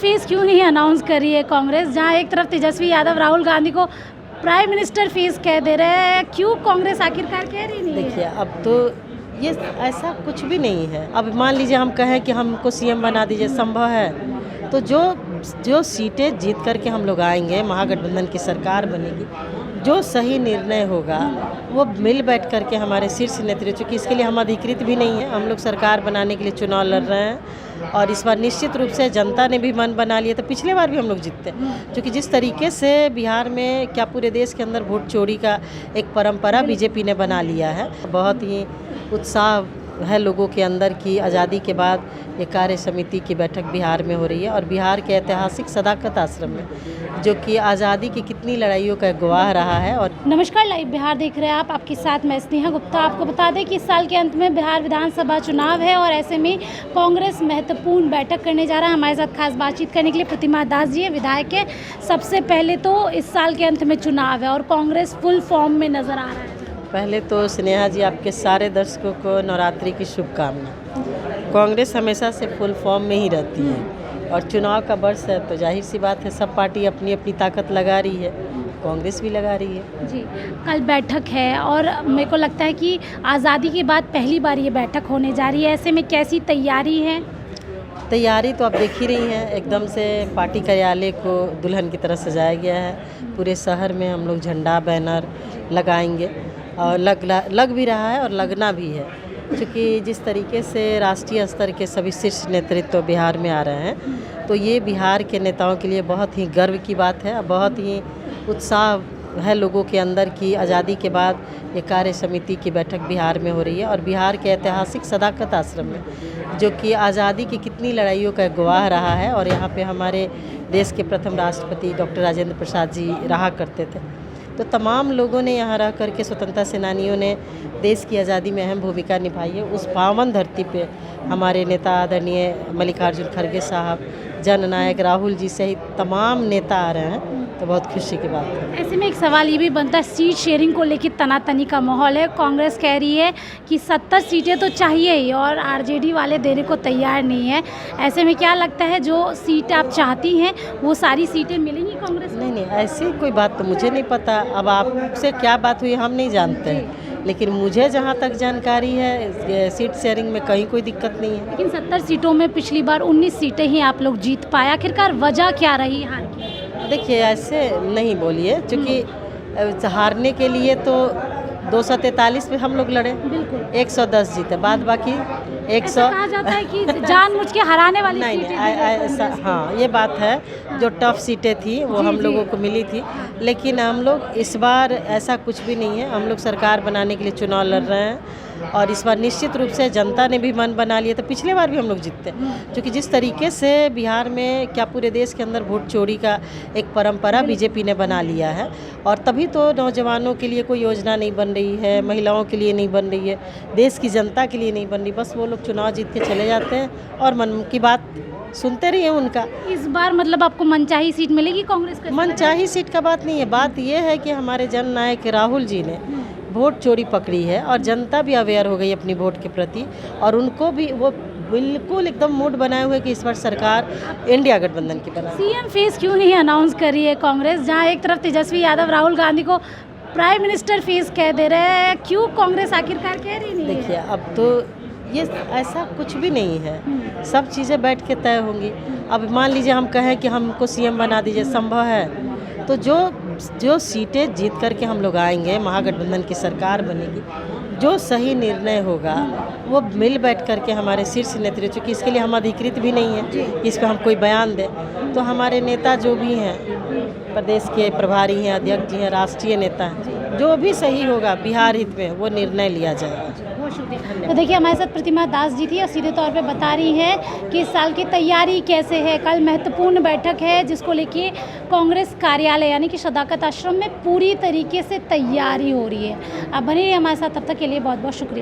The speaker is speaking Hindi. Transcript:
फेज क्यों नहीं अनाउंस कर रही है कांग्रेस, जहां एक तरफ तेजस्वी यादव राहुल गांधी को प्राइम मिनिस्टर फेज कह दे रहे हैं, क्यों कांग्रेस आखिरकार कह रही नहीं है? देखिए, अब तो ये ऐसा कुछ भी नहीं है। अब मान लीजिए हम कहें कि हमको सीएम बना दीजिए, संभव है? तो जो सीटें जीत करके हम लोग आएंगे, महागठबंधन की सरकार बनेगी, जो सही निर्णय होगा वो मिल बैठ करके हमारे शीर्ष नेतृत्व, चूँकि इसके लिए हम अधिकृत भी नहीं है, हम लोग सरकार बनाने के लिए चुनाव लड़ रहे हैं और इस बार निश्चित रूप से जनता ने भी मन बना लिया। तो पिछले बार भी हम लोग जीतते, क्योंकि जिस तरीके से बिहार में क्या पूरे देश के अंदर वोट चोरी का एक परंपरा बीजेपी ने बना लिया है। बहुत ही उत्साह है लोगों के अंदर की आज़ादी के बाद ये कार्य समिति की बैठक बिहार में हो रही है और बिहार के ऐतिहासिक सदाकत आश्रम में, जो कि आज़ादी की कितनी लड़ाइयों का गवाह रहा है। और नमस्कार, लाइव बिहार देख रहे हैं आप, आपके साथ मैं स्नेहा गुप्ता। आपको बता दें कि इस साल के अंत में बिहार विधानसभा चुनाव है और ऐसे में कांग्रेस महत्वपूर्ण बैठक करने जा रहा है। हमारे साथ खास बातचीत करने के लिए प्रतिमा दास जी है, विधायक है। सबसे पहले तो इस साल के अंत में चुनाव है और कांग्रेस फुल फॉर्म में नजर आ रहा है। पहले तो स्नेहा जी, आपके सारे दर्शकों को नवरात्रि की शुभकामना। कांग्रेस हमेशा से फुल फॉर्म में ही रहती है और चुनाव का वर्ष है तो जाहिर सी बात है सब पार्टी अपनी अपनी ताकत लगा रही है, कांग्रेस भी लगा रही है। जी, कल बैठक है और मेरे को लगता है कि आज़ादी के बाद पहली बार ये बैठक होने जा रही है। ऐसे में कैसी तैयारी है? तैयारी तो आप देख ही रही हैं, एकदम से पार्टी कार्यालय को दुल्हन की तरह सजाया गया है। पूरे शहर में हम लोग झंडा बैनर लगाएंगे और लग भी रहा है और लगना भी है, क्योंकि जिस तरीके से राष्ट्रीय स्तर के सभी शीर्ष नेतृत्व बिहार में आ रहे हैं तो ये बिहार के नेताओं के लिए बहुत ही गर्व की बात है। बहुत ही उत्साह है लोगों के अंदर की आज़ादी के बाद ये कार्य समिति की बैठक बिहार में हो रही है और बिहार के ऐतिहासिक सदाकत आश्रम में, जो कि आज़ादी की कितनी लड़ाइयों का गवाह रहा है। और यहाँ पे हमारे देश के प्रथम राष्ट्रपति डॉक्टर राजेंद्र प्रसाद जी रहा करते थे, तो तमाम लोगों ने यहाँ रह करके, स्वतंत्रता सेनानियों ने देश की आज़ादी में अहम भूमिका निभाई है। उस पावन धरती पे हमारे नेता आदरणीय मल्लिकार्जुन खड़गे साहब, जननायक राहुल जी सहित तमाम नेता आ रहे हैं, तो बहुत खुशी की बात है। ऐसे में एक सवाल ये भी बनता है, सीट शेयरिंग को लेकर तनातनी का माहौल है। कांग्रेस कह रही है कि 70 सीटें तो चाहिए ही और आरजेडी वाले देने को तैयार नहीं है। ऐसे में क्या लगता है, जो सीट आप चाहती हैं वो सारी सीटें मिलेंगी कांग्रेस को? नहीं, ऐसी कोई बात तो मुझे नहीं पता। अब आपसे क्या बात हुई हम नहीं जानते हैं, लेकिन मुझे जहाँ तक जानकारी है सीट शेयरिंग में कहीं कोई दिक्कत नहीं है। लेकिन 70 सीटों में पिछली बार 19 सीटें ही आप लोग जीत पाए, आखिरकार वजह क्या रही हार की? देखिए, ऐसे नहीं बोलिए, क्योंकि हारने के लिए तो 243 में हम लोग लड़े, बिल्कुल 110 जीते, बाद बाकी 100। कहा जाता है कि जानबूझ के हराने वाली नहीं, सीटें ऐसा, हाँ ये बात है। जो टफ सीटें थी वो हम लोगों को मिली थी, लेकिन हम लोग इस बार ऐसा कुछ भी नहीं है। हम लोग सरकार बनाने के लिए चुनाव लड़ रहे हैं और इस बार निश्चित रूप से जनता ने भी मन बना लिया। तो पिछले बार भी हम लोग जीतते, क्योंकि जिस तरीके से बिहार में क्या पूरे देश के अंदर वोट चोरी का एक परंपरा बीजेपी ने बना लिया है और तभी तो नौजवानों के लिए कोई योजना नहीं बन रही है, महिलाओं के लिए नहीं बन रही है, देश की जनता के लिए नहीं बन रही। बस वो लोग चुनाव जीत के चले जाते हैं और मन की बात सुनते रहिए उनका। इस बार मतलब आपको मनचाही सीट मिलेगी कांग्रेस को? मनचाही सीट का बात नहीं है, बात ये है कि हमारे जननायक राहुल जी ने वोट चोरी पकड़ी है और जनता भी अवेयर हो गई अपनी वोट के प्रति और उनको भी वो बिल्कुल एकदम मूड बनाए हुए कि इस बार सरकार इंडिया गठबंधन की बना। सीएम फेज क्यों नहीं अनाउंस कर रही है कांग्रेस, जहां एक तरफ तेजस्वी यादव राहुल गांधी को प्राइम मिनिस्टर फेज कह दे रहे हैं, क्यों कांग्रेस आखिरकार कह रही नहीं है? देखिए, अब तो ये ऐसा कुछ भी नहीं है, सब चीज़ें बैठ के तय होंगी। अब मान लीजिए हम कहें कि हमको सीएम बना दीजिए, संभव है? तो जो सीटें जीत करके हम लोग आएंगे, महागठबंधन की सरकार बनेगी, जो सही निर्णय होगा वो मिल बैठ करके हमारे शीर्ष नेतृत्व, चूँकि इसके लिए हम अधिकृत भी नहीं है इस पर हम कोई बयान दें, तो हमारे नेता जो भी हैं, प्रदेश के प्रभारी हैं, अध्यक्ष जी हैं, राष्ट्रीय नेता हैं, जो भी सही होगा बिहार हित में वो निर्णय लिया जाएगा। बहुत शुक्रिया। तो देखिए, हमारे साथ प्रतिमा दास जी थी और सीधे तौर पे बता रही हैं कि इस साल की तैयारी कैसे है। कल महत्वपूर्ण बैठक है जिसको लेके कांग्रेस कार्यालय यानी कि सदाकत आश्रम में पूरी तरीके से तैयारी हो रही है। आप बने रहिए हमारे साथ, तब तक के लिए बहुत बहुत शुक्रिया।